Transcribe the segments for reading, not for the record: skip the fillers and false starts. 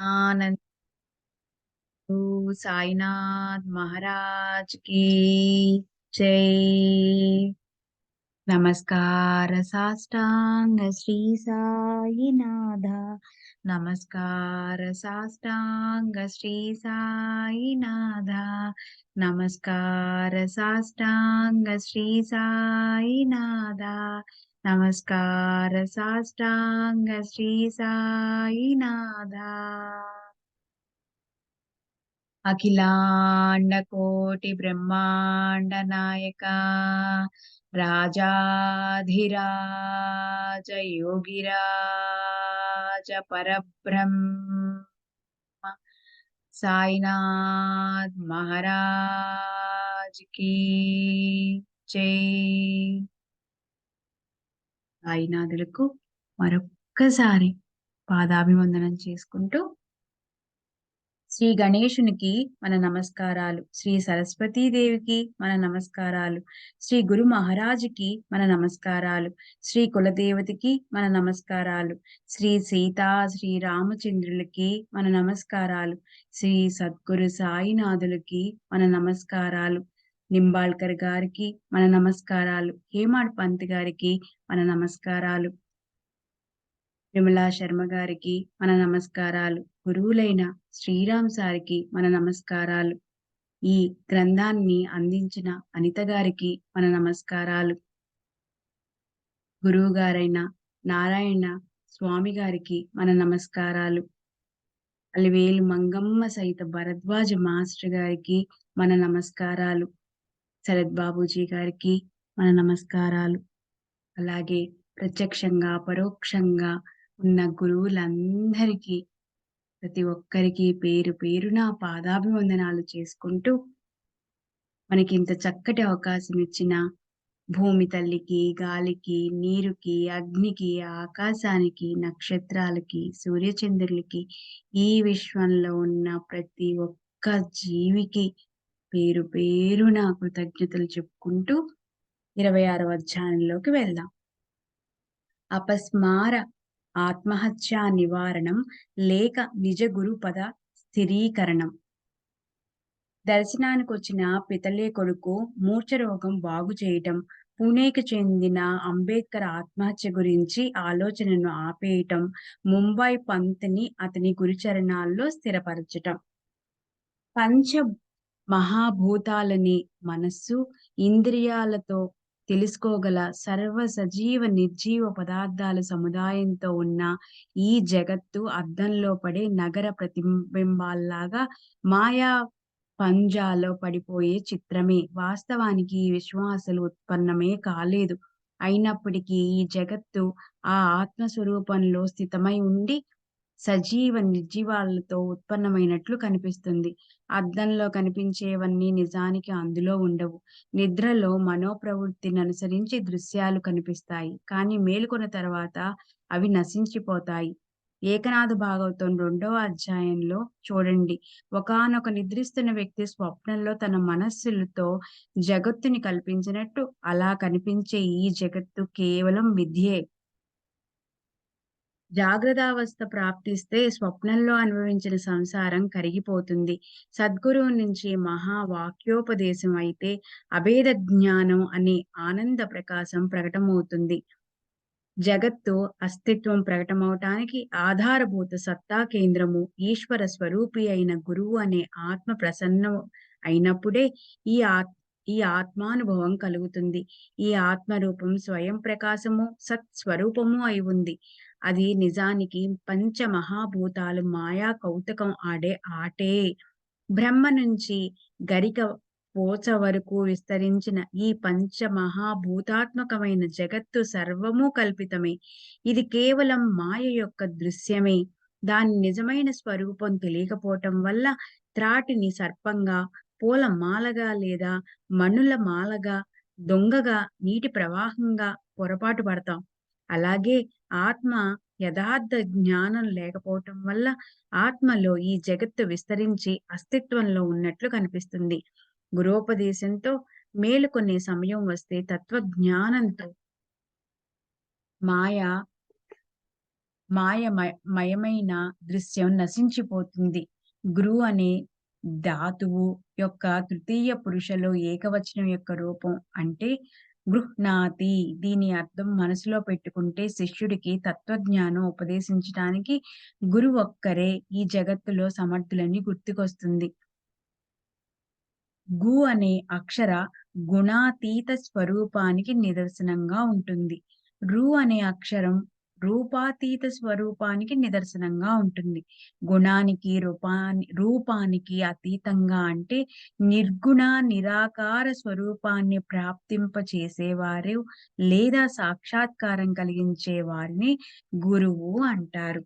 ఆనంద్ సాయినాథ్ మహారాజ్ की जय। नमस्कार साष्टांग श्री साईनाथ। नमस्कार साष्टांग श्री साईनाथ। नमस्कार साष्टांग श्री साईनाथ। नमस्कार साष्टांग श्री साईनाथ। अखिलांड कोटि ब्रह्मांड नायका राजाधिराज योगिराज परब्रह्म साईनाथ महाराज की जय। సాయినాథులకు మరొక్కసారి పాదాభివందనం చేసుకుంటూ శ్రీ గణేశునికి మన నమస్కారాలు, శ్రీ సరస్వతీదేవికి మన నమస్కారాలు, శ్రీ గురు మహారాజుకి మన నమస్కారాలు, శ్రీ కులదేవతకి మన నమస్కారాలు, శ్రీ సీతా శ్రీ రామచంద్రులకి మన నమస్కారాలు, శ్రీ సద్గురు సాయినాథులకి మన నమస్కారాలు, నింబాల్కర్ గారికి మన నమస్కారాలు, హేమాడ్ పంత్ గారికి మన నమస్కారాలు, విమలా శర్మ గారికి మన నమస్కారాలు, గురువులైన శ్రీరామ్ సారికి మన నమస్కారాలు, ఈ గ్రంథాన్ని అందించిన అనిత గారికి మన నమస్కారాలు, గురువు గారైన నారాయణ స్వామి గారికి మన నమస్కారాలు, అలివేలు మంగమ్మ సహిత భరద్వాజ మాస్టర్ గారికి మన నమస్కారాలు, శరత్ బాబూజీ గారికి మన నమస్కారాలు, అలాగే ప్రత్యక్షంగా పరోక్షంగా ఉన్న గురువులందరికీ ప్రతి ఒక్కరికి పేరు పేరున పాదాభివందనాలు చేసుకుంటూ మనకి ఇంత చక్కటి అవకాశం ఇచ్చిన భూమి తల్లికి, గాలికి, నీరుకి, అగ్నికి, ఆకాశానికి, నక్షత్రాలకి, సూర్యచంద్రులకి, ఈ విశ్వంలో ఉన్న ప్రతి ఒక్క జీవికి పేరు పేరున కృతజ్ఞతలు చెప్పుకుంటూ 26వ అధ్యాయంలోకి వెళ్దాం. అపస్మార ఆత్మహత్యా నివారణం లేక నిజ గురుపద స్థిరీకరణం. దర్శనానికి వచ్చిన పితలే కొడుకు మూర్ఛ రోగం బాగు చేయటం, పూణేకి చెందిన అంబేద్కర్ ఆత్మహత్య గురించి ఆలోచనను ఆపేయటం, ముంబై పంత్ని అతని గురుచరణాల్లో స్థిరపరచటం. పంచ మహాభూతాలని మనస్సు, ఇంద్రియాలతో తెలుసుకోగల సర్వ సజీవ నిర్జీవ పదార్థాల సముదాయంతో ఉన్న ఈ జగత్తు అద్దంలో పడే నగర ప్రతిబింబాల్లాగా మాయా పంజాలో పడిపోయే చిత్రమే. వాస్తవానికి ఈ విశ్వం అసలు ఉత్పన్నమే కాలేదు. అయినప్పటికీ ఈ జగత్తు ఆ ఆత్మస్వరూపంలో స్థితమై ఉండి సజీవ నిర్జీవాలతో ఉత్పన్నమైనట్లు కనిపిస్తుంది. అద్దంలో కనిపించేవన్నీ నిజానికి అందులో ఉండవు. నిద్రలో మనోప్రవృత్తిని అనుసరించి దృశ్యాలు కనిపిస్తాయి, కానీ మేలుకొన్న తర్వాత అవి నశించిపోతాయి. ఏకనాథ భాగవతం 2వ అధ్యాయంలో చూడండి, ఒకానొక నిద్రిస్తున్న వ్యక్తి స్వప్నంలో తన మనస్సులతో జగత్తుని కల్పించినట్టు అలా కనిపించే ఈ జగత్తు కేవలం మిథ్యే. జాగ్రత్తావస్థ ప్రాప్తిస్తే స్వప్నంలో అనుభవించిన సంసారం కరిగిపోతుంది. సద్గురువు నుంచి మహావాక్యోపదేశం అయితే అభేద జ్ఞానం అనే ఆనంద ప్రకాశం ప్రకటమవుతుంది. జగత్తు అస్తిత్వం ప్రకటమవటానికి ఆధారభూత సత్తా కేంద్రము ఈశ్వర స్వరూపి అయిన గురువు అనే ఆత్మ ప్రసన్నం అయినప్పుడే ఈ ఆత్మానుభవం కలుగుతుంది. ఈ ఆత్మరూపం స్వయం ప్రకాశము సత్స్వరూపము అయి ఉంది. అది నిజానికి పంచ మహాభూతాలు మాయా కౌతుకం ఆడే ఆటే. బ్రహ్మ నుంచి గరిక పోచ వరకు విస్తరించిన ఈ పంచ మహాభూతాత్మకమైన జగత్తు సర్వము కల్పితమే. ఇది కేవలం మాయ యొక్క దృశ్యమే. దాని నిజమైన స్వరూపం తెలియకపోవటం వల్ల త్రాటిని సర్పంగా, పూల మాలగా లేదా మణుల మాలగా, దొంగగా, నీటి ప్రవాహంగా పొరపాటు పడతాం. అలాగే ఆత్మ యథార్థ జ్ఞానం లేకపోవటం వల్ల ఆత్మలో ఈ జగత్తు విస్తరించి అస్తిత్వంలో ఉన్నట్లు కనిపిస్తుంది. గురోపదేశంతో మేలుకొనే సమయం వస్తే తత్వజ్ఞానంతో మయమైన దృశ్యం నశించిపోతుంది. గృ అనే ధాతువు యొక్క తృతీయ పురుషలో ఏకవచనం యొక్క రూపం అంటే గృహ్ణాతి. దీని అర్థం మనసులో పెట్టుకుంటే శిష్యుడికి తత్వజ్ఞానం ఉపదేశించడానికి గురువొక్కరే ఈ జగత్తులో సమర్థులని గుర్తుకొస్తుంది. గు అనే అక్షర గుణాతీత స్వరూపానికి నిదర్శనంగా ఉంటుంది. రు అనే అక్షరం రూపాతీత స్వరూపానికి నిదర్శనంగా ఉంటుంది. గుణానికి రూపానికి అతీతంగా అంటే నిర్గుణ నిరాకార స్వరూపాన్ని ప్రాప్తింప చేసేవారు లేదా సాక్షాత్కారం కలిగించే వారిని గురువు అంటారు.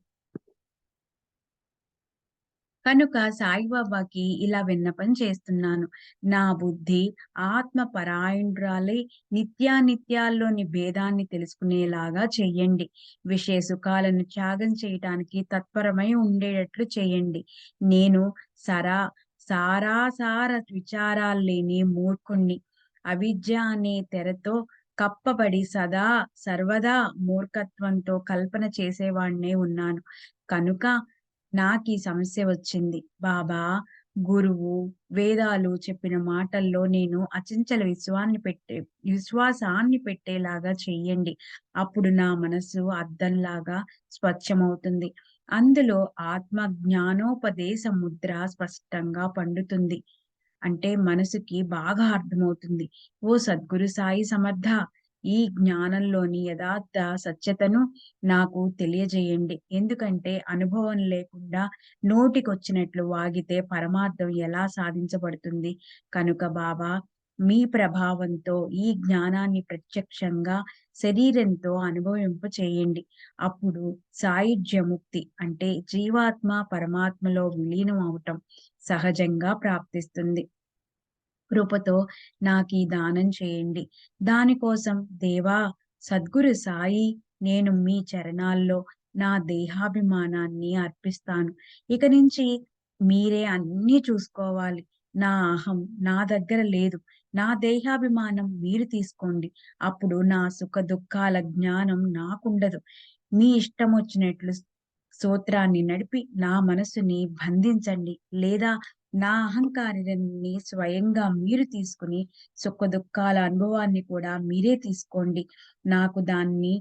కనుక సాయిబాబాకి ఇలా విన్నపం చేస్తున్నాను. నా బుద్ధి ఆత్మ పరాయణురాలై నిత్యానిత్యాల్లోని భేదాన్ని తెలుసుకునేలాగా చెయ్యండి. విషయ సుఖాలను త్యాగం చేయటానికి తత్పరమై ఉండేటట్లు చేయండి. నేను సరా సారాసార విచారాలు లేని మూర్ఖుణ్ణి. అవిద్య అనే తెరతో కప్పబడి సదా సర్వదా మూర్ఖత్వంతో కల్పన చేసేవాడినే ఉన్నాను. కనుక నాకీ సమస్య వచ్చింది. బాబా, గురువు, వేదాలు చెప్పిన మాటల్లో నేను అచంచల విశ్వాసాన్ని పెట్టేలాగా చెయ్యండి. అప్పుడు నా మనసు అద్దంలాగా స్వచ్ఛమవుతుంది. అందులో ఆత్మ జ్ఞానోపదేశ ముద్ర స్పష్టంగా పండుతుంది. అంటే మనసుకి బాగా అర్థమవుతుంది. ఓ సద్గురు సాయి సమర్థ, ఈ జ్ఞానంలోని యథార్థ సత్యతను నాకు తెలియజేయండి. ఎందుకంటే అనుభవం లేకుండా నోటికొచ్చినట్లు వాగితే పరమార్థం ఎలా సాధించబడుతుంది? కనుక బాబా, మీ ప్రభావంతో ఈ జ్ఞానాన్ని ప్రత్యక్షంగా శరీరంతో అనుభవింప చేయండి. అప్పుడు సాయుజ్యముక్తి అంటే జీవాత్మ పరమాత్మలో విలీనం అవటం సహజంగా ప్రాప్తిస్తుంది. కృపతో నాకీ దానం చేయండి. దానికోసం దేవా, సద్గురు సాయి, నేను మీ చరణాల్లో నా దేహాభిమానాన్ని అర్పిస్తాను. ఇక నుంచి మీరే అన్నీ చూసుకోవాలి. నా అహం నా దగ్గర లేదు. నా దేహాభిమానం మీరు తీసుకోండి. అప్పుడు నా సుఖ దుఃఖాల జ్ఞానం నాకుండదు. మీ ఇష్టమొచ్చినట్లు సూత్రాన్ని నడిపి నా మనసుని బంధించండి. లేదా నా అహంకారాన్ని స్వయంగా మీరు తీసుకుని సుఖదుఖాల అనుభవాన్ని కూడా మీరే తీసుకోండి. నాకు దాన్ని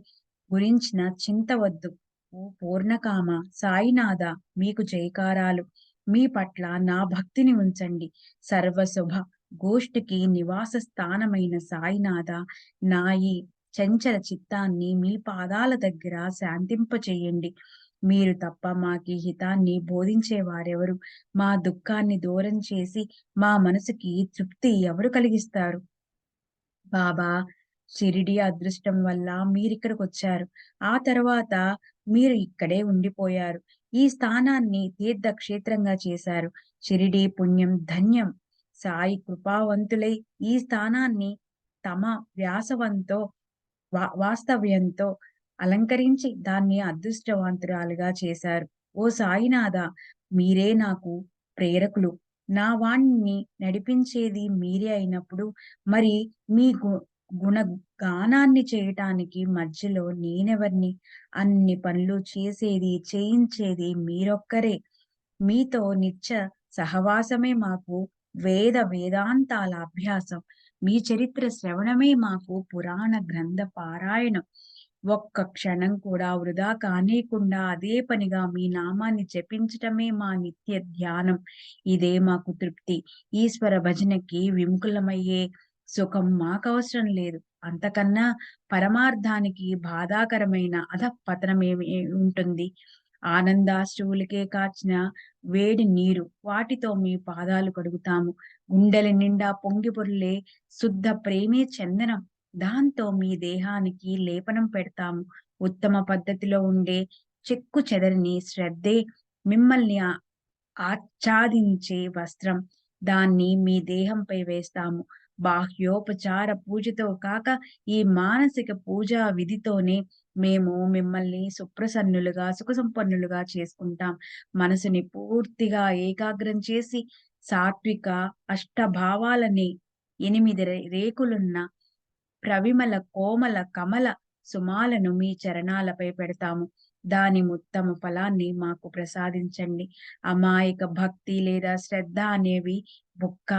గురించిన చింత వద్దు. ఓ పూర్ణకామ, సాయినాథ, మీకు జయకారాలు. మీ పట్ల నా భక్తిని ఉంచండి. సర్వశుభ గోష్ఠికి నివాస స్థానమైన సాయినాథ, నా ఈ చంచల చిత్తాన్ని మీ పాదాల దగ్గర శాంతింపచేయండి. మీరు తప్ప మాకీ హితాన్ని బోధించేవారెవరు? మా దుఃఖాన్ని దూరం చేసి మా మనసుకి తృప్తి ఎవరు కలిగిస్తారు? బాబా, షిరిడీ అదృష్టం వల్ల మీరిక్కడికొచ్చారు. ఆ తర్వాత మీరు ఇక్కడే ఉండిపోయారు. ఈ స్థానాన్ని తీర్థక్షేత్రంగా చేశారు. షిరిడీ పుణ్యం ధన్యం. సాయి కృపావంతులై ఈ స్థానాన్ని తమ వ్యాసవంతో వాస్తవ్యంతో అలంకరించి దాన్ని అదృష్టవంతురాలుగా చేశారు. ఓ సాయినాథ, మీరే నాకు ప్రేరకులు. నా వాణ్ణి నడిపించేది మీరే అయినప్పుడు మరి మీ గుణగానాన్ని చేయటానికి మధ్యలో నేనెవర్ని? అన్ని పనులు చేసేది, చేయించేది మీరొక్కరే. మీతో నిత్య సహవాసమే మాకు వేదాంతాల అభ్యాసం. మీ చరిత్ర శ్రవణమే మాకు పురాణ గ్రంథ పారాయణం. ఒక్క క్షణం కూడా వృధా కానీయకుండా అదే పనిగా మీ నామాన్ని జపించటమే మా నిత్య ధ్యానం. ఇదే మాకు తృప్తి. ఈశ్వర భజనకి విముఖులమయ్యే సుఖం మాకవసరం లేదు. అంతకన్నా పరమార్థానికి బాధాకరమైన అధఃపతనమేమి ఉంటుంది? ఆనందాశ్రువులకే కాచిన వేడి నీరు, వాటితో మీ పాదాలు కడుగుతాము. గుండెల నిండా పొంగి పొర్లే శుద్ధ ప్రేమే చందనం, దాంతో మీ దేహానికి లేపనం పెడతాము. ఉత్తమ పద్ధతిలో ఉండే చెక్కు చెదరని శ్రద్ధే మిమ్మల్ని ఆచ్ఛాదించే వస్త్రం. దాన్ని మీ దేహంపై వేస్తాము. బాహ్యోపచార పూజతో కాక ఈ మానసిక పూజా విధితోనే మేము మిమ్మల్ని సుప్రసన్నులుగా, సుఖసంపన్నులుగా చేసుకుంటాం. మనసుని పూర్తిగా ఏకాగ్రం చేసి సాత్విక అష్టభావాలని 8 రేకులున్న ప్రవిమల కోమల కమల సుమాలను మీ చరణాలపై పెడతాము. దాని ఉత్తమ ఫలాన్ని మాకు ప్రసాదించండి. అమాయక భక్తి లేదా శ్రద్ధ అనేవి బుక్క.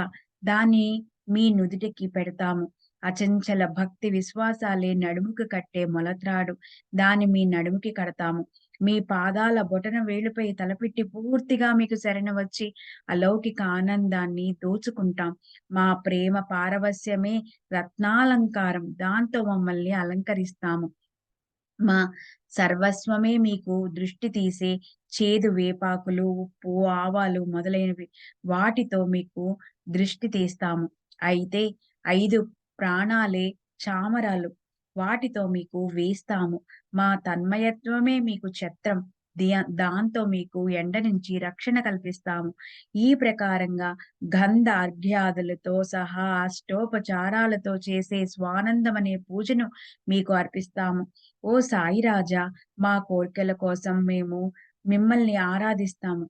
దాన్ని మీ నుదిటికి పెడతాము. అచంచల భక్తి విశ్వాసాలే నడుముకి కట్టే మొలత్రాడు. దాన్ని మీ నడుముకి కడతాము. మీ పాదాల బొటన వేలుపై తలపెట్టి పూర్తిగా మీకు శరణు వచ్చి అలౌకిక ఆనందాన్ని దోచుకుంటాం. మా ప్రేమ పారవస్యమే రత్నాలంకారం. దాంతో మమ్మల్ని అలంకరిస్తాము. మా సర్వస్వమే మీకు దృష్టి తీసే చేదు వేపాకులు, ఉప్పు, ఆవాలు మొదలైనవి వాటితో మీకు దృష్టి తీస్తాము. అయితే 5 ప్రాణాలే చామరాలు. వాటితో మీకు వేస్తాము. మా తన్మయత్వమే మీకు ఛత్రం. దాంతో మీకు ఎండ నుంచి రక్షణ కల్పిస్తాము. ఈ ప్రకారంగా గంధ అర్ఘ్యాదులతో సహా అష్టోపచారాలతో చేసే స్వానందమనే పూజను మీకు అర్పిస్తాము. ఓ సాయి రాజా! మా కోర్కెల కోసం మేము మిమ్మల్ని ఆరాధిస్తాము.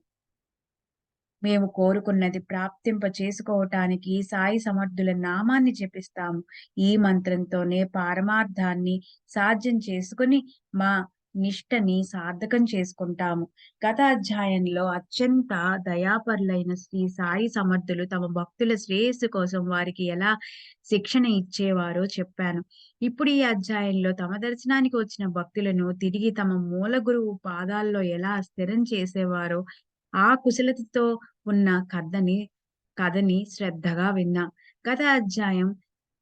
మేము కోరుకున్నది ప్రాప్తింప చేసుకోవటానికి సాయి సమర్థుల నామాన్ని జపిస్తాము. ఈ మంత్రంతోనే పారమార్థాన్ని సాధ్యం చేసుకొని మా నిష్టని సార్థకం చేసుకుంటాము. గత అధ్యాయంలో అత్యంత దయాపరులైన శ్రీ సాయి సమర్థులు తమ భక్తుల శ్రేయస్సు కోసం వారికి ఎలా శిక్షణ ఇచ్చేవారో చెప్పాను. ఇప్పుడు ఈ అధ్యాయంలో తమ దర్శనానికి వచ్చిన భక్తులను తిరిగి తమ మూల గురువు పాదాల్లో ఎలా స్థిరం చేసేవారో ఆ కుశలతతో ఉన్న కథని శ్రద్ధగా విన్నాం. గత అధ్యాయం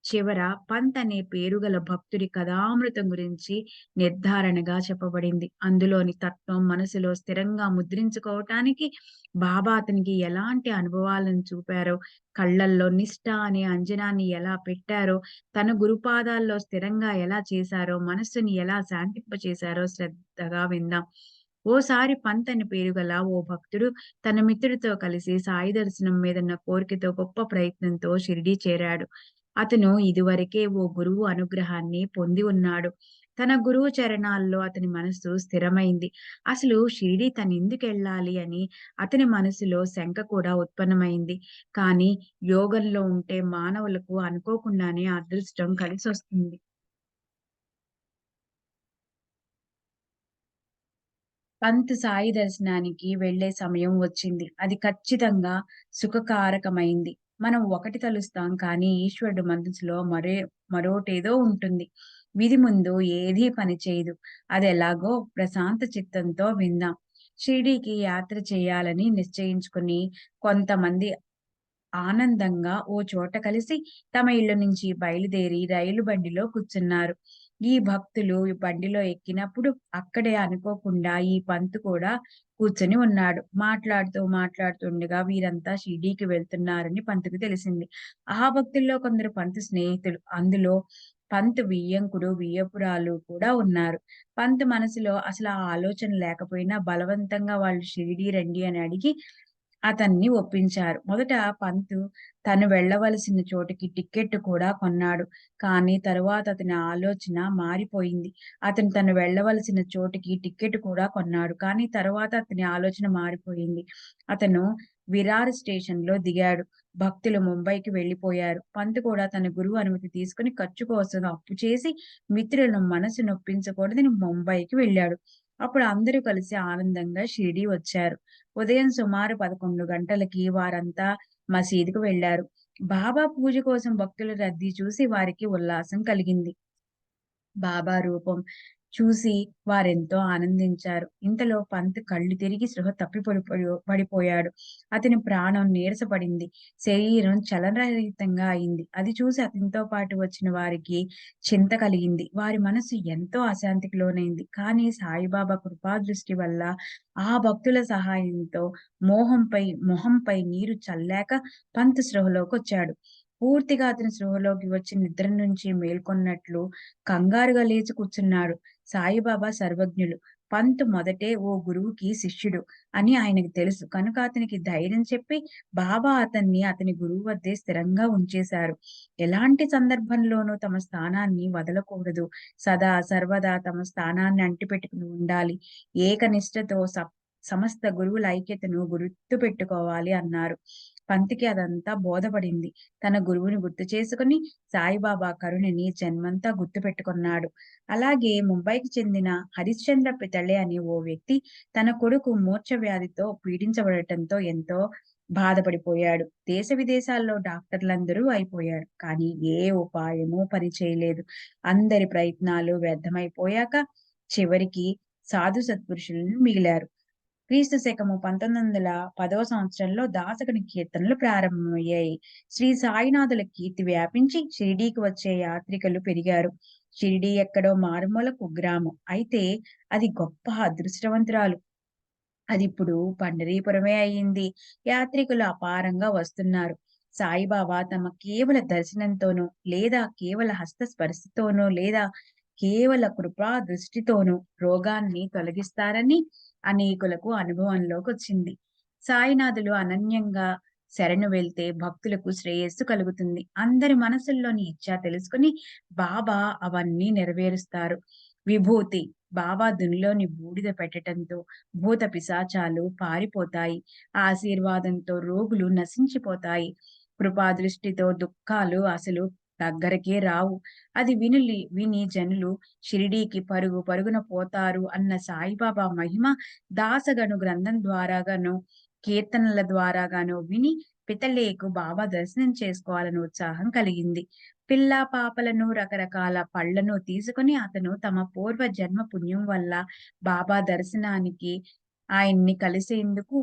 చివర పంత్ అనే పేరుగల భక్తుడి కథామృతం గురించి నిర్ధారణగా చెప్పబడింది. అందులోని తత్వం మనసులో స్థిరంగా ముద్రించుకోవటానికి బాబా అతనికి ఎలాంటి అనుభవాలను చూపారో, కళ్ళల్లో నిష్ఠ అనే అంజనాన్ని ఎలా పెట్టారో, తన గురుపాదాల్లో స్థిరంగా ఎలా చేశారో, మనస్సుని ఎలా శాంతింపచేశారో శ్రద్ధగా విందాం. ఓసారి పంత్ అని పేరు గల ఓ భక్తుడు తన మిత్రుడితో కలిసి సాయి దర్శనం మీదన్న కోరికతో గొప్ప ప్రయత్నంతో షిరిడీ చేరాడు. అతను ఇదివరకే ఓ గురువు అనుగ్రహాన్ని పొంది ఉన్నాడు. తన గురువు చరణాల్లో అతని మనస్సు స్థిరమైంది. అసలు షిరిడీ తనెందుకెళ్ళాలి అని అతని మనసులో శంక కూడా ఉత్పన్నమైంది. కానీ యోగంలో ఉంటే మానవులకు అనుకోకుండానే అదృష్టం కలిసొస్తుంది. పంత్ సాయి దర్శనానికి వెళ్ళే సమయం వచ్చింది. అది ఖచ్చితంగా సుఖకారకమైంది. మనం ఒకటి తలుస్తాం కానీ ఈశ్వరుడు మనసులో మరోటేదో ఉంటుంది. విధి ముందు ఏదీ పనిచేయదు. అదెలాగో ప్రశాంత చిత్తంతో విందాం. షిరిడీకి యాత్ర చేయాలని నిశ్చయించుకుని కొంతమంది ఆనందంగా ఓ చోట కలిసి తమ ఇళ్ళ నుంచి బయలుదేరి రైలు బండిలో కూర్చున్నారు. ఈ భక్తులు ఈ బండిలో ఎక్కినప్పుడు అక్కడే అనుకోకుండా ఈ పంత్ కూడా కూర్చొని ఉన్నాడు. మాట్లాడుతుండగా వీరంతా షిర్డీకి వెళ్తున్నారని పంత్‌కి తెలిసింది. ఆ భక్తుల్లో కొందరు పంత్ స్నేహితులు. అందులో పంత్ వియ్యంకుడు, వియ్యపురాలు కూడా ఉన్నారు. పంత్ మనసులో అసలు ఆ ఆలోచన లేకపోయినా బలవంతంగా వాళ్ళు షిరిడీ రండి అని అడిగి అతన్ని ఒప్పించారు. మొదట పంతు తను వెళ్ళవలసిన చోటికి టికెట్ కూడా కొన్నాడు. కానీ తరువాత అతని ఆలోచన మారిపోయింది. తను వెళ్ళవలసిన చోటికి టికెట్ కూడా కొన్నాడు. కానీ తరువాత అతని ఆలోచన మారిపోయింది. అతను విరార్ స్టేషన్‌లో దిగాడు. భక్తులు ముంబైకి వెళ్ళిపోయారు. పంత్ కూడా తన గురువు అనుమతి తీసుకొని ఖర్చు కోసం అప్పు చేసి మిత్రులను మనసు నొప్పించకూడదని ముంబైకి వెళ్ళాడు. అప్పుడు అందరూ కలిసి ఆనందంగా షిరిడీ వచ్చారు. ఉదయం సుమారు 11 గంటలకి వారంతా మసీదుకు వెళ్లారు. బాబా పూజ కోసం భక్తుల రద్దీ చూసి వారికి ఉల్లాసం కలిగింది. బాబా రూపం చూసి వారెంతో ఆనందించారు. ఇంతలో పంత్ కళ్ళు తిరిగి స్పృహ తప్పి పడిపోయాడు. అతని ప్రాణం నీరసపడింది. శరీరం చలనరహితంగా అయింది. అది చూసి అతనితో పాటు వచ్చిన వారికి చింత కలిగింది. వారి మనసు ఎంతో అశాంతికి లోనైంది. కానీ సాయిబాబా కృపాదృష్టి వల్ల ఆ భక్తుల సహాయంతో మొహంపై నీరు చల్లాక పంత్ స్పృహలోకొచ్చాడు. పూర్తిగా అతని స్పృహలోకి వచ్చి నిద్ర నుంచి మేల్కొన్నట్లు కంగారుగా లేచి కూర్చున్నాడు. సాయిబాబా సర్వజ్ఞులు. పంత్ మొదటే ఓ గురువుకి శిష్యుడు అని ఆయనకు తెలుసు. కనుక అతనికి ధైర్యం చెప్పి బాబా అతన్ని అతని గురువు వద్దే స్థిరంగా ఉంచేశారు. ఎలాంటి సందర్భంలోనూ తమ స్థానాన్ని వదలకూడదు. సదా సర్వదా తమ స్థానాన్ని అంటిపెట్టుకుని ఉండాలి. ఏకనిష్టతో సమస్త గురువుల ఐక్యతను గుర్తుపెట్టుకోవాలి అన్నారు. పంత్‌కి అదంతా బోధపడింది. తన గురువుని గుర్తు చేసుకొని సాయిబాబా కరుణని జన్మంతా గుర్తుపెట్టుకున్నాడు. అలాగే ముంబైకి చెందిన హరిశ్చంద్ర పితళే అనే ఓ వ్యక్తి తన కొడుకు మూర్ఛ వ్యాధితో పీడించబడటంతో ఎంతో బాధపడిపోయాడు. దేశ విదేశాల్లో డాక్టర్లందరూ అయిపోయారు. కానీ ఏ ఉపాయమూ పనిచేయలేదు. అందరి ప్రయత్నాలు వ్యర్థమైపోయాక చివరికి సాధు సత్పురుషులు మిగిలారు. క్రీస్తు శకము 1910వ సంవత్సరంలో దాసగని కీర్తనలు ప్రారంభమయ్యాయి. శ్రీ సాయినాథుల కీర్తి వ్యాపించి షిరిడీకి వచ్చే యాత్రికులు పెరిగారు. షిరిడీ ఎక్కడో మారుమూల కుగ్రామం. అయితే అది గొప్ప అదృష్టవంతురాలు. అదిప్పుడు పండరీపురమే అయింది. యాత్రికులు అపారంగా వస్తున్నారు. సాయిబాబా తమ కేవల దర్శనంతోనో, లేదా కేవల హస్త స్పర్శతోనో, లేదా కేవల కృపా దృష్టితోనో రోగాన్ని తొలగిస్తారని అనేకులకు అనుభవంలోకొచ్చింది. సాయినాథులు అనన్యంగా శరణు వెళ్తే భక్తులకు శ్రేయస్సు కలుగుతుంది. అందరి మనసుల్లోని ఇచ్చ తెలుసుకొని బాబా అవన్నీ నెరవేరుస్తారు. విభూతి బాబా దునిలోని బూడిద పెట్టటంతో భూత పిశాచాలు పారిపోతాయి. ఆశీర్వాదంతో రోగులు నశించిపోతాయి. కృపాదృష్టితో దుఃఖాలు అసలు దగ్గరకే రావు. అది విని జనులు షిరిడీకి పరుగు పరుగున పోతారు అన్న సాయిబాబా మహిమ దాసగను గ్రంథం ద్వారాగాను, కీర్తనల ద్వారాగాను విని పితలేకు బాబా దర్శనం చేసుకోవాలని ఉత్సాహం కలిగింది. పిల్లా పాపలను రకరకాల పళ్ళను తీసుకొని అతను తమ పూర్వ జన్మ పుణ్యం వల్ల బాబా దర్శనానికి ఆయన్ని కలిసేందుకు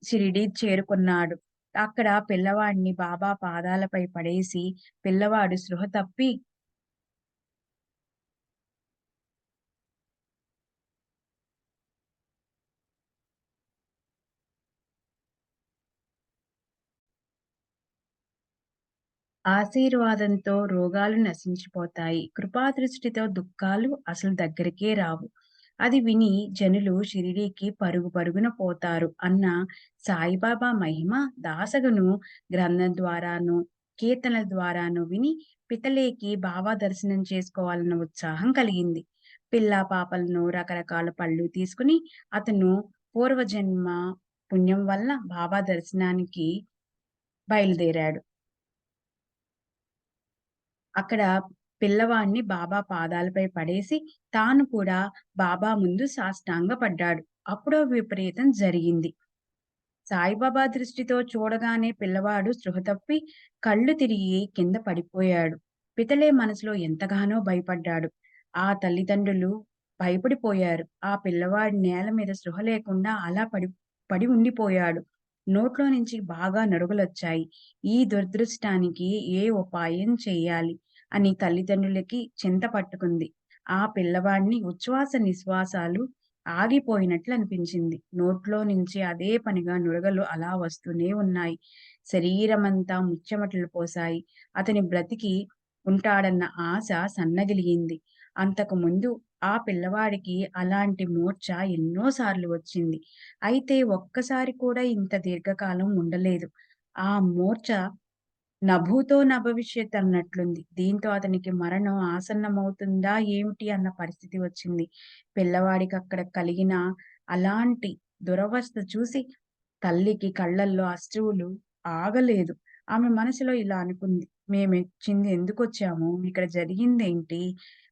షిరిడీ చేరుకున్నాడు. అక్కడ పిల్లవాడిని బాబా పాదాలపై పడేసి పిల్లవాడు స్పృహ తప్పి ఆశీర్వాదంతో రోగాలు నశించిపోతాయి. కృపాదృష్టితో దుఃఖాలు అసలు దగ్గరికే రావు. అది విని జనులు షిరిడీకి పరుగు పరుగున పోతారు అన్న సాయిబాబా మహిమ దాసగను గ్రంథం ద్వారాను, కీర్తనల ద్వారాను విని పితలేకి బాబా దర్శనం చేసుకోవాలన్న ఉత్సాహం కలిగింది. పిల్లా పాపలను రకరకాల పళ్ళు తీసుకుని అతను పూర్వజన్మ పుణ్యం వల్ల బాబా దర్శనానికి బయలుదేరాడు. అక్కడ పిల్లవాడిని బాబా పాదాలపై పడేసి, తాను కూడా బాబా ముందు సాష్టాంగపడ్డాడు. అప్పుడో విపరీతం జరిగింది. సాయిబాబా దృష్టితో చూడగానే పిల్లవాడు స్పృహ తప్పి కళ్ళు తిరిగి కింద పడిపోయాడు. పితలే మనసులో ఎంతగానో భయపడ్డాడు. ఆ తల్లిదండ్రులు భయపడిపోయారు. ఆ పిల్లవాడు నేల మీద స్పృహ లేకుండా అలా పడి పడి ఉండిపోయాడు. నోట్లో నుంచి బాగా నరుగులొచ్చాయి. ఈ దురదృష్టానికి ఏ ఉపాయం చేయాలి అని తల్లిదండ్రులకి చింత పట్టుకుంది. ఆ పిల్లవాడిని ఉచ్ఛ్వాస నిశ్వాసాలు ఆగిపోయినట్లు అనిపించింది. నోట్లో నుంచి అదే పనిగా నురగలు అలా వస్తూనే ఉన్నాయి. శరీరమంతా ముచ్చెమటలు పోశాయి. అతని బ్రతికి ఉంటాడన్న ఆశ సన్నగిలిగింది. అంతకుముందు ఆ పిల్లవాడికి అలాంటి మూర్ఛ ఎన్నో సార్లు వచ్చింది. అయితే ఒక్కసారి కూడా ఇంత దీర్ఘకాలం ఉండలేదు. ఆ మూర్ఛ నభూతో నభవిష్యత్ అన్నట్లుంది. దీంతో అతనికి మరణం ఆసన్నమవుతుందా ఏమిటి అన్న పరిస్థితి వచ్చింది. పిల్లవాడికక్కడ కలిగిన అలాంటి దురవస్థ చూసి తల్లికి కళ్ళల్లో అశ్రువులు ఆగలేదు. ఆమె మనసులో ఇలా అనుకుంది. మేమిచ్చింది ఎందుకొచ్చాము? ఇక్కడ జరిగిందేంటి?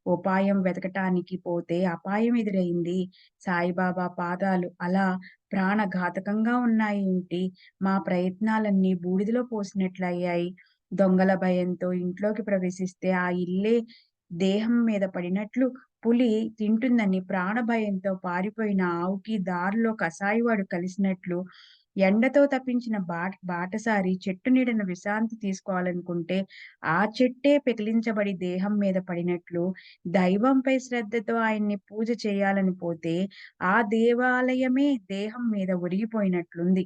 ఉపాయం వెతకటానికి పోతే అపాయం ఎదురైంది. సాయిబాబా పాదాలు అలా ప్రాణఘాతకంగా ఉన్నాయేంటి? మా ప్రయత్నాలన్నీ బూడిదలో పోసినట్లయ్యాయి. దొంగల భయంతో ఇంట్లోకి ప్రవేశిస్తే ఆ ఇల్లే దేహం మీద పడినట్లు, పులి తింటుందని ప్రాణభయంతో పారిపోయిన ఆవుకి దారిలో కసాయివాడు కలిసినట్లు, ఎండతో తప్పించిన బాటసారి చెట్టు నీడన విశ్రాంతి తీసుకోవాలనుకుంటే, ఆ చెట్టే పెకిలించబడి దేహం మీద పడినట్లు, దైవంపై శ్రద్ధతో ఆయన్ని పూజ చేయాలని పోతే, ఆ దేవాలయమే దేహం మీద ఒరిగిపోయినట్లుంది.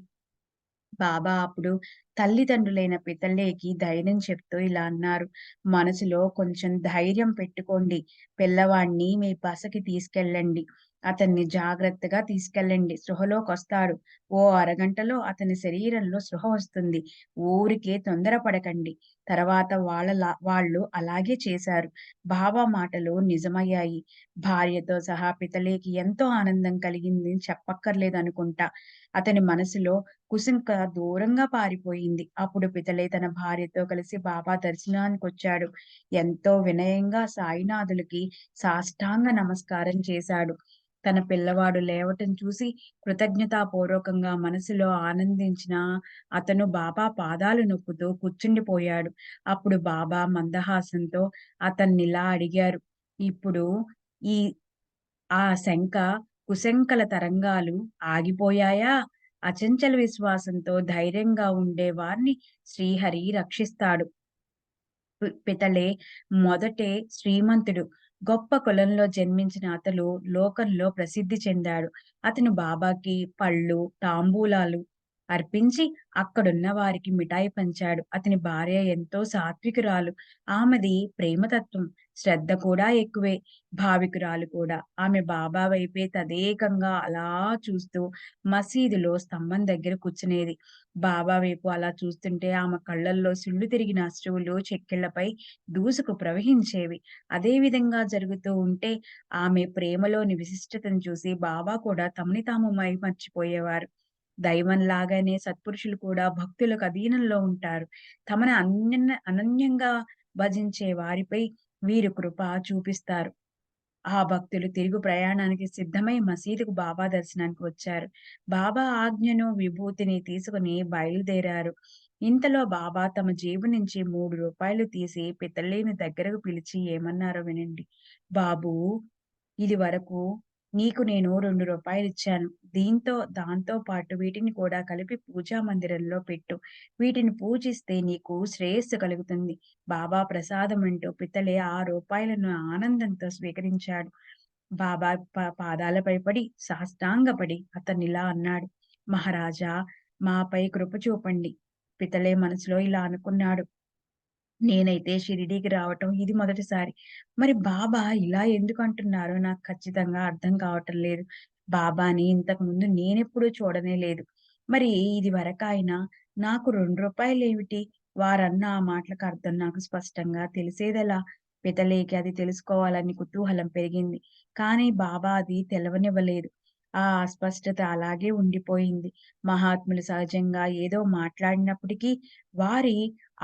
బాబా అప్పుడు తల్లిదండ్రులైన పితల్లేకి ధైర్యం చెప్తూ ఇలా అన్నారు. మనసులో కొంచెం ధైర్యం పెట్టుకోండి. పిల్లవాడిని మీ బసకి తీసుకెళ్ళండి. అతన్ని జాగ్రత్తగా తీసుకెళ్ళండి. స్పృహలోకొస్తాడు. ఓ అరగంటలో అతని శరీరంలో స్పృహ వస్తుంది. ఊరికే తొందరపడకండి." తర్వాత వాళ్ళు అలాగే చేశారు. బావ మాటలు నిజమయ్యాయి. భార్యతో సహా పితలేకి ఎంతో ఆనందం కలిగింది చెప్పక్కర్లేదనుకుంటా. అతని మనసులో కుసుంక దూరంగా పారిపోయింది. అప్పుడు పితలే తన భార్యతో కలిసి బాబా దర్శనానికొచ్చాడు. ఎంతో వినయంగా సాయినాథులకి సాష్టాంగ నమస్కారం చేశాడు. తన పిల్లవాడు లేవటం చూసి కృతజ్ఞతాపూర్వకంగా మనసులో ఆనందించిన అతను బాబా పాదాలు నొక్కుతూ కూర్చుండిపోయాడు. అప్పుడు బాబా మందహాసంతో అతన్నిలా అడిగారు. "ఇప్పుడు ఈ శంఖ, కుశంకల తరంగాలు ఆగిపోయాయా? అచంచల విశ్వాసంతో ధైర్యంగా ఉండే వారిని శ్రీహరి రక్షిస్తాడు." పితలే మొదటే శ్రీమంతుడు. గొప్ప కులంలో జన్మించిన అతడు లోకంలో ప్రసిద్ధి చెందాడు. అతను బాబాకి పళ్ళు, తాంబూలాలు అర్పించి అక్కడున్న వారికి మిఠాయి పంచాడు. అతని భార్య ఎంతో సాత్వికురాలు. ఆమెది ప్రేమతత్వం, శ్రద్ధ కూడా ఎక్కువే. భావికురాలు కూడా. ఆమె బాబా వైపే తదేకంగా అలా చూస్తూ మసీదులో స్తంభం దగ్గర కూర్చునేది. బాబా వైపు అలా చూస్తుంటే ఆమె కళ్ళల్లో సుళ్ళు తిరిగిన అశ్రువులు చెక్కిళ్లపై దూసుకు ప్రవహించేవి. అదే విధంగా జరుగుతూ ఉంటే ఆమె ప్రేమలోని విశిష్టతను చూసి బాబా కూడా తమని తాము మైమర్చిపోయేవారు. దైవంలాగానే సత్పురుషులు కూడా భక్తులకు అధీనంలో ఉంటారు. తమను అనన్యంగా భజించే వారిపై వీరు కృప చూపిస్తారు. ఆ భక్తులు తిరుగు ప్రయాణానికి సిద్ధమై మసీదుకు బాబా దర్శనానికి వచ్చారు. బాబా ఆజ్ఞను, విభూతిని తీసుకుని బయలుదేరారు. ఇంతలో బాబా తమ జేబు నుంచి రూ. 3 తీసి పితల్లిని దగ్గరకు పిలిచి ఏమన్నారో వినండి. "బాబూ, ఇదివరకు నీకు నేను రూ. 2 ఇచ్చాను. దాంతో పాటు వీటిని కూడా కలిపి పూజా మందిరంలో పెట్టు. వీటిని పూజిస్తే నీకు శ్రేయస్సు కలుగుతుంది." బాబా ప్రసాదమంటూ పితలే ఆ రూపాయలను ఆనందంతో స్వీకరించాడు. బాబా పాదాలపై పడి సాష్టాంగపడి అతనిలా అన్నాడు. "మహారాజా, మాపై కృప చూపండి." పితలే మనసులో ఇలా అనుకున్నాడు. నేనైతే షిరిడీకి రావటం ఇది మొదటిసారి. మరి బాబా ఇలా ఎందుకంటున్నారో నాకు ఖచ్చితంగా అర్థం కావటం లేదు. బాబాని ఇంతకుముందు నేనెప్పుడూ చూడనే లేదు. మరి ఇదివరకాయన నాకు రూ. 2 వారన్న ఆ మాటలకు అర్థం నాకు స్పష్టంగా తెలిసేదెలా? పితలేకి అది తెలుసుకోవాలని కుతూహలం పెరిగింది. కానీ బాబా అది తెలవనివ్వలేదు. ఆ అస్పష్టత అలాగే ఉండిపోయింది. మహాత్ములు సహజంగా ఏదో మాట్లాడినప్పటికీ వారి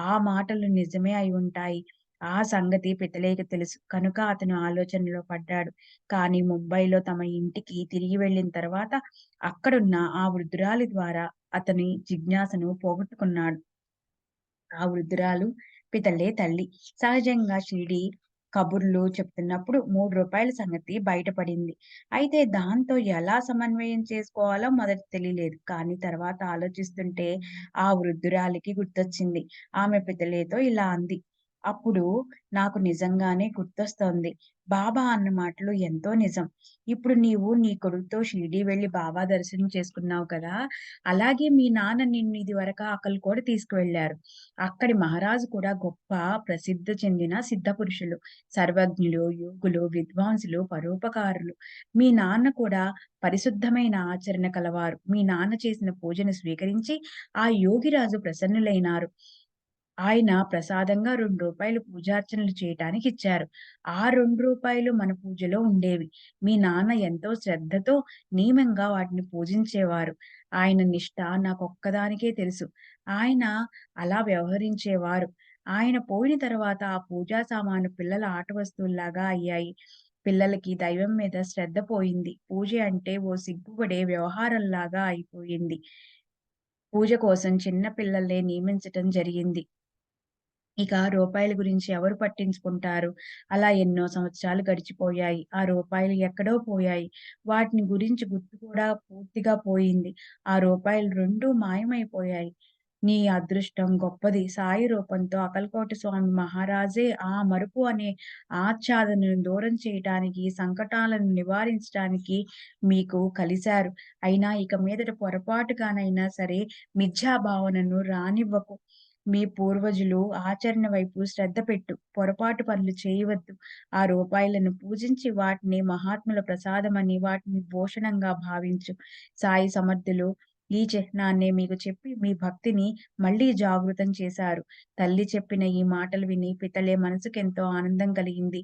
ఆ మాటలు నిజమే అయి ఉంటాయి. ఆ సంగతి పితలేకి తెలుసు. కనుక అతను ఆలోచనలో పడ్డాడు. కానీ ముంబైలో తమ ఇంటికి తిరిగి వెళ్ళిన తర్వాత అక్కడున్న ఆ వృద్ధురాలి ద్వారా అతని జిజ్ఞాసను పోగొట్టుకున్నాడు. ఆ వృద్ధురాలు పితల్లే తల్లి. సహజంగా షిరిడీ కబుర్లు చెప్తున్నప్పుడు రూ. 3 సంగతి బయటపడింది. అయితే దాంతో ఎలా సమన్వయం చేసుకోవాలో మొదట తెలియలేదు. కానీ తర్వాత ఆలోచిస్తుంటే ఆ వృద్ధురాలికి గుర్తొచ్చింది. ఆమె పితలేతో ఇలా అంది. "అప్పుడు నాకు నిజంగానే గుర్తొస్తోంది. బాబా అన్న మాటలు ఎంతో నిజం. ఇప్పుడు నీవు నీ కొడుకుతో షిరిడీ వెళ్లి బాబా దర్శనం చేసుకున్నావు కదా! అలాగే మీ నాన్న నిన్ను ఇదివరకు అక్కలకోట తీసుకువెళ్లారు. అక్కడి మహారాజు కూడా గొప్ప ప్రసిద్ధి చెందిన సిద్ధపురుషులు, సర్వజ్ఞులు, యోగులు, విద్వాంసులు, పరోపకారులు. మీ నాన్న కూడా పరిశుద్ధమైన ఆచరణ కలవారు. మీ నాన్న చేసిన పూజను స్వీకరించి ఆ యోగిరాజు ప్రసన్నులైనారు. ఆయన ప్రసాదంగా రూ. 2 పూజార్చనలు చేయటానికిచ్చారు. ఆ రూ. 2 మన పూజలో ఉండేవి. మీ నాన్న ఎంతో శ్రద్ధతో, నియమంగా వాటిని పూజించేవారు. ఆయన నిష్ఠ నాకొక్కదానికే తెలుసు. ఆయన అలా వ్యవహరించేవారు. ఆయన పోయిన తర్వాత ఆ పూజా సామాను పిల్లల ఆట వస్తువుల్లాగా అయ్యాయి. పిల్లలకి దైవం మీద శ్రద్ధ పోయింది. పూజ అంటే ఓ సిగ్గుపడే వ్యవహారంలాగా అయిపోయింది. పూజ కోసం చిన్న పిల్లల్నే నియమించటం జరిగింది. ఇక రూపాయల గురించి ఎవరు పట్టించుకుంటారు? అలా ఎన్నో సంవత్సరాలు గడిచిపోయాయి. ఆ రూపాయలు ఎక్కడో పోయాయి. వాటిని గురించి గుర్తు కూడా పూర్తిగా పోయింది. ఆ రూపాయలు రెండూ మాయమైపోయాయి. నీ అదృష్టం గొప్పది. సాయి రూపంతో అకల్కోట స్వామి మహారాజే ఆ మరుపు అనే ఆచ్ఛాదనను దూరం చేయటానికి, సంకటాలను నివారించటానికి మీకు కలిశారు. అయినా ఇక మీదట పొరపాటుగానైనా సరే మిథ్యా భావనను రానివ్వకు. మీ పూర్వజులు ఆచరణ వైపు శ్రద్ధ పెట్టు. పొరపాటు పనులు చేయవద్దు. ఆ రూపాయలను పూజించి వాటిని మహాత్ముల ప్రసాదమని, వాటిని భూషణంగా భావించు. సాయి సమర్థులు ఈ చిహ్నాన్నే మీకు చెప్పి మీ భక్తిని మళ్ళీ జాగృతం చేశారు. తల్లి చెప్పిన ఈ మాటలు విని పితలే మనసుకెంతో ఆనందం కలిగింది.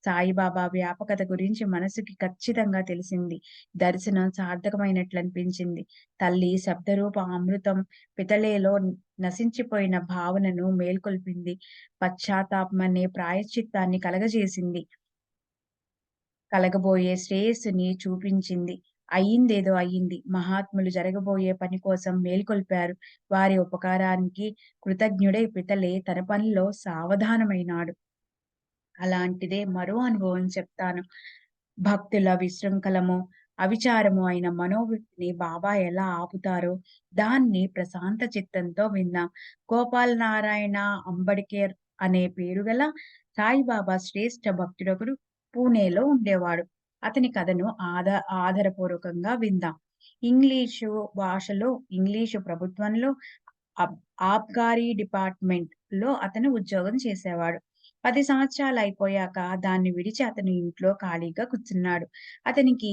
సాయిబాబా వ్యాపకత గురించి మనసుకి ఖచ్చితంగా తెలిసింది. దర్శనం సార్థకమైనట్లనిపించింది. తల్లి శబ్దరూప అమృతం పితలేలో నశించిపోయిన భావనను మేల్కొల్పింది. పశ్చాత్తాపమనే ప్రాయశ్చిత్తాన్ని కలగజేసింది. కలగబోయే శ్రేయస్సుని చూపించింది. అయిందేదో అయింది. మహాత్ములు జరగబోయే పని కోసం మేల్కొల్పారు. వారి ఉపకారానికి కృతజ్ఞుడై పితలే తన పనిలో సావధానమైనాడు. అలాంటిదే మరో అనుభవం చెప్తాను. భక్తుల విశృంఖలము, అవిచారము అయిన మనోవృత్తిని బాబా ఎలా ఆపుతారో, దాన్ని ప్రశాంత చిత్తంతో విందాం. గోపాల్ నారాయణ అంబడికేర్ అనే పేరు గల సాయిబాబా శ్రేష్ఠ భక్తుడొకడు పూణేలో ఉండేవాడు. అతని కథను ఆధారపూర్వకంగా విందాం. ఇంగ్లీషు భాషలో, ఇంగ్లీషు ప్రభుత్వంలో అబ్ ఆబ్కారీ డిపార్ట్‌మెంట్‌లో అతను ఉద్యోగం చేసేవాడు. 10 సంవత్సరాలయిపోయాక దాన్ని విడిచి అతను ఇంట్లో ఖాళీగా కూర్చున్నాడు. అతనికి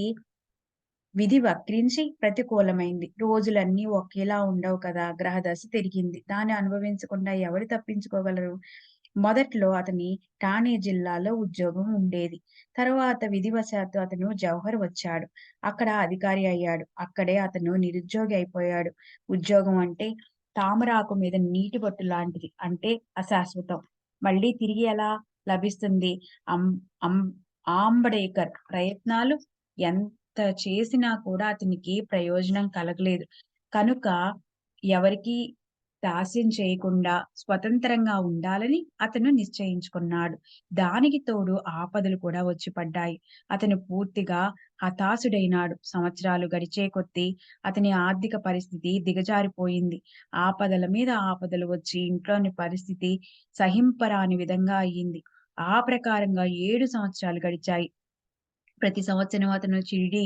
విధి వక్రించి ప్రతికూలమైంది. రోజులన్నీ ఒకేలా ఉండవు కదా! గ్రహదశ తిరిగింది. దాన్ని అనుభవించకుండా ఎవరు తప్పించుకోగలరు? మొదట్లో అతని ఠాణే జిల్లాలో ఉద్యోగం ఉండేది. తరువాత విధివశాత్తు అతను జవహర్ వచ్చాడు. అక్కడ అధికారి అయ్యాడు. అక్కడే అతను నిరుద్యోగి అయిపోయాడు. ఉద్యోగం అంటే తామరాకు మీద నీటి బొట్టు లాంటిది. అంటే అశాశ్వతం. మళ్ళీ తిరిగి ఎలా లభిస్తుంది? అం అం ఆంబడేకర్ ప్రయత్నాలు ఎంత చేసినా కూడా అతనికి ప్రయోజనం కలగలేదు. కనుక ఎవరికీ దాస్యం చేయకుండా స్వతంత్రంగా ఉండాలని అతను నిశ్చయించుకున్నాడు. దానికి తోడు ఆపదలు కూడా వచ్చి పడ్డాయి. అతను పూర్తిగా హతాశుడైనాడు. సంవత్సరాలు గడిచే కొద్దీ అతని ఆర్థిక పరిస్థితి దిగజారిపోయింది. ఆపదల మీద ఆపదలు వచ్చి ఇంట్లోని పరిస్థితి సహింపరాని విధంగా అయ్యింది. ఆ ప్రకారంగా 7 సంవత్సరాలు గడిచాయి. ప్రతి సంవత్సరం అతను షిరిడీ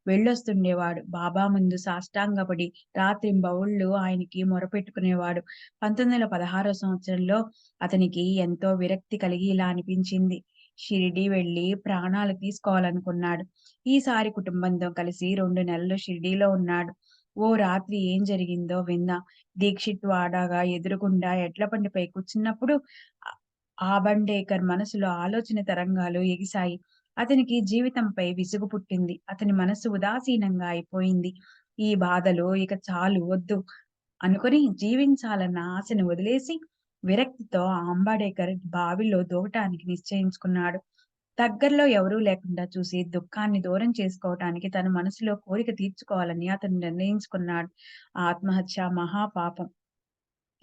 వెళ్ళొస్తుండేవాడు. బాబా ముందు సాష్టాంగపడి రాత్రింబవళ్ళు ఆయనకి మొరపెట్టుకునేవాడు. 1916 సంవత్సరంలో అతనికి ఎంతో విరక్తి కలిగి ఇలా అనిపించింది. షిరిడీ వెళ్లి ప్రాణాలు తీసుకోవాలనుకున్నాడు. ఈసారి కుటుంబంతో కలిసి 2 నెలలు షిరిడీలో ఉన్నాడు. ఓ రాత్రి ఏం జరిగిందో విందాం. దీక్షిత్ వాడాగా ఎదురుగుండా ఎడ్ల బండిపై కూర్చున్నప్పుడు ఆ ఆబండేకర్ మనసులో ఆలోచన తరంగాలు ఎగిశాయి. అతనికి జీవితంపై విసుగు పుట్టింది. అతని మనస్సు ఉదాసీనంగా అయిపోయింది. ఈ బాధలు ఇక చాలు వద్దు అనుకుని జీవించాలన్న ఆశను వదిలేసి విరక్తితో అంబాడేకర్ బావిలో దూకటానికి నిశ్చయించుకున్నాడు. దగ్గరలో ఎవరూ లేకుండా చూసి దుఃఖాన్ని దూరం చేసుకోవటానికి తన మనసులో కోరిక తీర్చుకోవాలని అతను నిర్ణయించుకున్నాడు. ఆత్మహత్య మహాపాపం.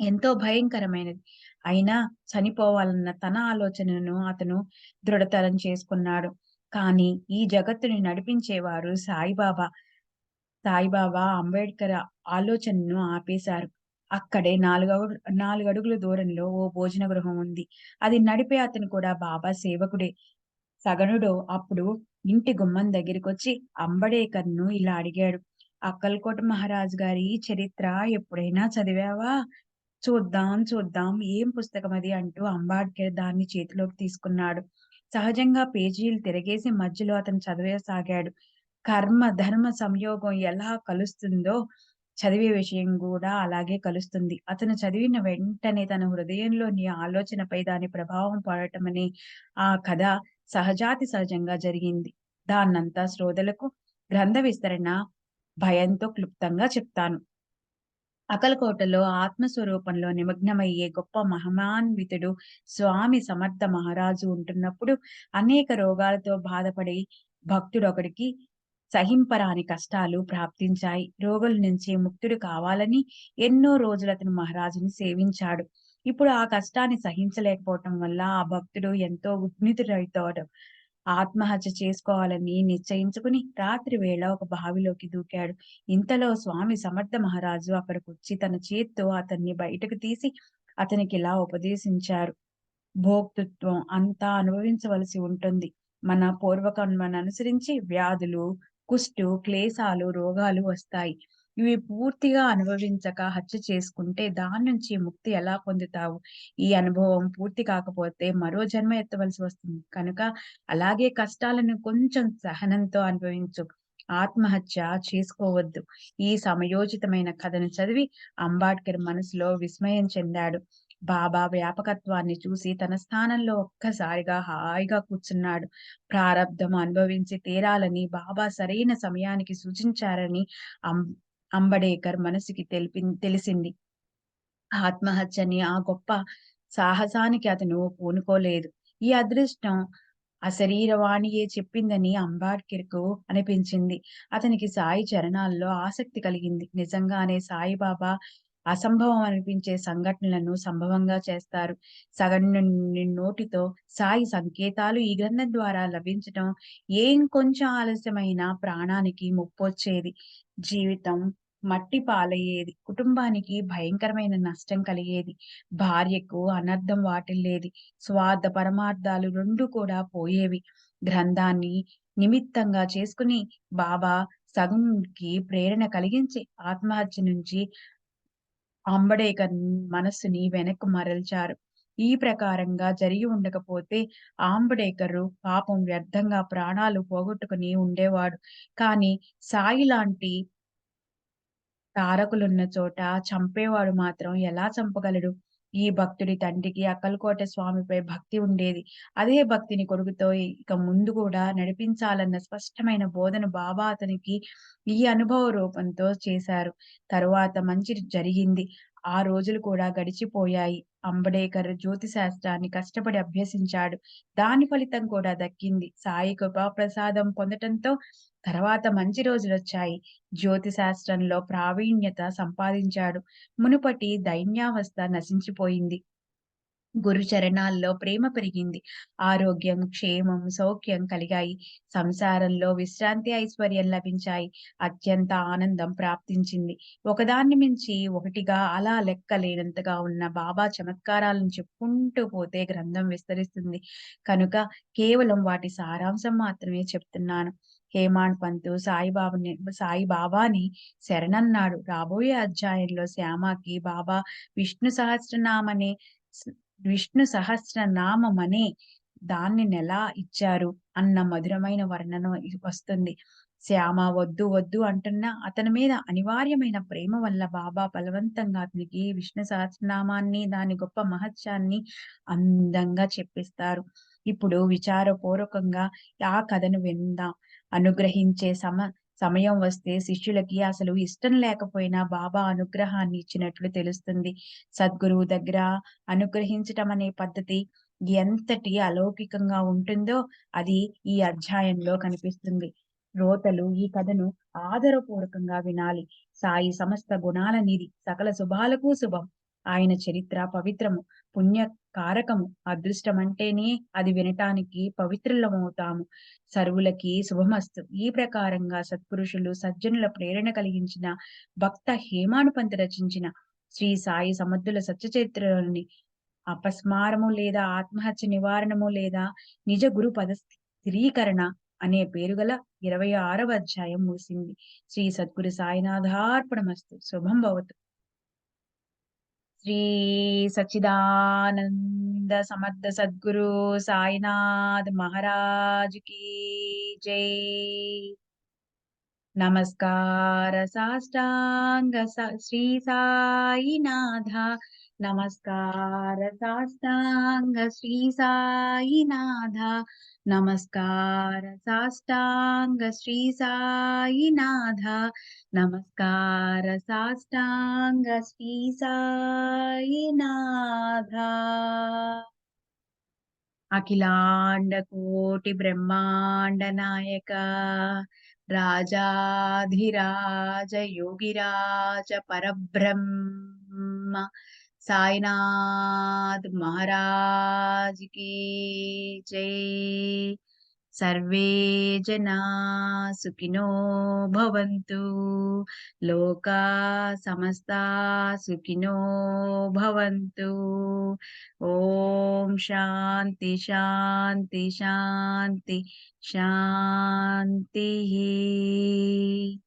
ఎంతో భయంకరమైనది. అయినా చనిపోవాలన్న తన ఆలోచనను అతను దృఢతరం చేసుకున్నాడు. కానీ ఈ జగత్తుని నడిపించేవారు సాయిబాబా. సాయిబాబా అంబేడ్కర్ ఆలోచనను ఆపేశారు. అక్కడే 4 అడుగుల దూరంలో ఓ భోజన గృహం ఉంది. అది నడిపే అతను కూడా బాబా సేవకుడే. సగనుడు అప్పుడు ఇంటి గుమ్మం దగ్గరికొచ్చి అంబడేకర్‌ను ఇలా అడిగాడు. "అక్కల్కోట మహారాజు గారి చరిత్ర ఎప్పుడైనా చదివావా? చూద్దాం, చూద్దాం. ఏం పుస్తకమది?" అంటూ అంబేడ్కర్ దాన్ని చేతిలోకి తీసుకున్నాడు. సహజంగా పేజీలు తిరగేసి మధ్యలో అతను చదవసాగాడు. కర్మ, ధర్మ సంయోగం ఎలా కలుస్తుందో చదివే విషయం గూడా అలాగే కలుస్తుంది. అతను చదివిన వెంటనే తన హృదయంలోని ఆలోచనపై దాని ప్రభావం పడటమని ఆ కథ సహజాతి సహజంగా జరిగింది. దాన్నంతా శ్రోతలకు గ్రంథ విస్తరణ భయంతో క్లుప్తంగా చెప్తాను. అకలకోటలో ఆత్మస్వరూపంలో నిమగ్నమయ్యే గొప్ప మహిమాన్వితుడు స్వామి సమర్థ మహారాజు ఉంటున్నప్పుడు అనేక రోగాలతో బాధపడే భక్తుడొకడికి సహింపరాని కష్టాలు ప్రాప్తించాయి. రోగుల నుంచి ముక్తుడు కావాలని ఎన్నో రోజులు అతను మహారాజుని సేవించాడు. ఇప్పుడు ఆ కష్టాన్ని సహించలేకపోవటం వల్ల ఆ భక్తుడు ఎంతో ఉద్విగ్నుడైతాడు. ఆత్మహత్య చేసుకోవాలని నిశ్చయించుకుని రాత్రి వేళ ఒక బావిలోకి దూకాడు. ఇంతలో స్వామి సమర్థ మహారాజు అక్కడికొచ్చి తన చేత్తో అతన్ని బయటకు తీసి అతనికిలా ఉపదేశించారు. భోక్తృత్వం అంతా అనుభవించవలసి ఉంటుంది. మన పూర్వకర్మను అనుసరించి వ్యాధులు, కుష్టు, క్లేశాలు, రోగాలు వస్తాయి. ఇవి పూర్తిగా అనుభవించక హత్య చేసుకుంటే దాని నుంచి ముక్తి ఎలా పొందుతావు? ఈ అనుభవం పూర్తి కాకపోతే మరో జన్మ ఎత్తవలసి వస్తుంది. కనుక అలాగే కష్టాలను కొంచెం సహనంతో అనుభవించు. ఆత్మహత్య చేసుకోవద్దు. ఈ సమయోచితమైన కథను చదివి అంబేడ్కర్ మనసులో విస్మయం చెందాడు. బాబా వ్యాపకత్వాన్ని చూసి తన స్థానంలో ఒక్కసారిగా హాయిగా కూర్చున్నాడు. ప్రారబ్ధం అనుభవించి తీరాలని బాబా సరైన సమయానికి సూచించారని అం అంబడేకర్ మనసుకి తెలిసింది. ఆత్మహత్యని ఆ గొప్ప సాహసానికి అతను పూనుకోలేదు. ఈ అదృష్టం అశరీరవాణియే చెప్పిందని అంబేడ్కర్‌కు అనిపించింది. అతనికి సాయి చరణాల్లో ఆసక్తి కలిగింది. నిజంగానే సాయిబాబా అసంభవం అనిపించే సంఘటనలను సంభవంగా చేస్తారు. సగటున నోటితో సాయి సంకేతాలు ఈ గ్రంథం ద్వారా లభించటం ఏం కొంచెం ఆలస్యమైనా ప్రాణానికి ముప్పొచ్చేది. జీవితం మట్టి పాలయ్యేది. కుటుంబానికి భయంకరమైన నష్టం కలిగేది. భార్యకు అనర్థం వాటిల్లేది. స్వార్థ పరమార్థాలు 2 కూడా పోయేవి. గ్రంథాన్ని నిమిత్తంగా చేసుకుని బాబా సగంకి ప్రేరణ కలిగించి ఆత్మహత్య నుంచి అంబడేకర్ మనస్సుని వెనక్కు మరల్చారు. ఈ ప్రకారంగా జరిగి ఉండకపోతే ఆంబడేకరు పాపం వ్యర్థంగా ప్రాణాలు పోగొట్టుకుని ఉండేవాడు. కానీ సాయి లాంటి తారకులున్న చోట చంపేవాడు మాత్రం ఎలా చంపగలడు? ఈ భక్తుడి తండ్రికి అక్కలకోట స్వామిపై భక్తి ఉండేది. అదే భక్తిని కొడుకుతో ఇక ముందు కూడా నడిపించాలన్న స్పష్టమైన బోధన బాబా అతనికి ఈ అనుభవ రూపంతో చేశారు. తరువాత మంచి జరిగింది. ఆ రోజులు కూడా గడిచిపోయాయి. అంబడేకర్ జ్యోతిశాస్త్రాన్ని కష్టపడి అభ్యసించాడు. దాని ఫలితం కూడా దక్కింది. సాయి కృపాప్రసాదం పొందటంతో తర్వాత మంచి రోజులొచ్చాయి. జ్యోతిశాస్త్రంలో ప్రావీణ్యత సంపాదించాడు. మునుపటి దైన్యావస్థ నశించిపోయింది. గురు చరణాల్లో ప్రేమ పెరిగింది. ఆరోగ్యం, క్షేమం, సౌఖ్యం కలిగాయి. సంసారంలో విశ్రాంతి, ఐశ్వర్యం లభించాయి. అత్యంత ఆనందం ప్రాప్తించింది. ఒకదాన్ని మించి ఒకటిగా అలా లెక్కలేనంతగా ఉన్న బాబా చమత్కారాలను చెప్పుకుంటూ పోతే గ్రంథం విస్తరిస్తుంది. కనుక కేవలం వాటి సారాంశం మాత్రమే చెప్తున్నాను. హేమాడ్ పంతు సాయిబాబాని శరణన్నాడు. రాబోయే అధ్యాయంలో శ్యామకి బాబా విష్ణు సహస్రనామనే విష్ణు సహస్రనామమనే దానినెలా ఇచ్చారు అన్న మధురమైన వర్ణన వస్తుంది. శ్యామ వద్దు వద్దు అంటున్నా అతని మీద అనివార్యమైన ప్రేమ వల్ల బాబా బలవంతంగా అతనికి విష్ణు సహస్రనామాన్ని, దాని గొప్ప మహత్యాన్ని అందంగా చెప్పిస్తారు. ఇప్పుడు విచారపూర్వకంగా ఆ కథను విందాం. అనుగ్రహించే సమయం వస్తే శిష్యులకి అసలు ఇష్టం లేకపోయినా బాబా అనుగ్రహాన్ని ఇచ్చినట్లు తెలుస్తుంది. సద్గురువు దగ్గర అనుగ్రహించటం అనే పద్ధతి ఎంతటి అలౌకికంగా ఉంటుందో అది ఈ అధ్యాయంలో కనిపిస్తుంది. శ్రోతలు ఈ కథను ఆదరపూర్వకంగా వినాలి. సాయి సమస్త గుణాల నిధి, సకల శుభాలకు శుభం. ఆయన చరిత్ర పవిత్రము, పుణ్య కారకము. అదృష్టమంటేనే అది వినటానికి పవిత్రులమవుతాము. సర్వులకి శుభమస్తు. ఈ ప్రకారంగా సత్పురుషులు, సజ్జనుల ప్రేరణ కలిగించిన భక్త హేమాడుపంతు రచించిన శ్రీ సాయి సమర్థుల సత్యచరిత్రలోని అపస్మారము లేదా ఆత్మహత్య నివారణము లేదా నిజ గురు పద స్థిరీకరణ అనే పేరుగల 26వ అధ్యాయం ముగిసింది. శ్రీ సద్గురు సాయినాథార్పణమస్తు. శుభం భవతు. శ్రీ సచ్చిదానంద సమర్థ సద్గురు సాయినాథ్ మహారాజ్ की జై. నమస్కార సాష్టాంగ శ్రీ సాయినాథ. నమస్కార సాష్టాంగ శ్రీ సాయినాథ. నమస్కార సాష్టాంగ శ్రీ సాయినాథ. నమస్కార సాష్టాంగ శ్రీ సాయినాథ. అఖిలాండ కోటి బ్రహ్మాండ నాయక రాజాధిరాజ యోగిరాజ పరబ్రహ్మ సాయినాథ్ మహారాజ్ की జై. సర్వే జనా సుఖినో భవంతు. లోకా సమస్తా సుఖినో భవంతు. ఓం శాంతి శాంతి శాంతి శాంతి.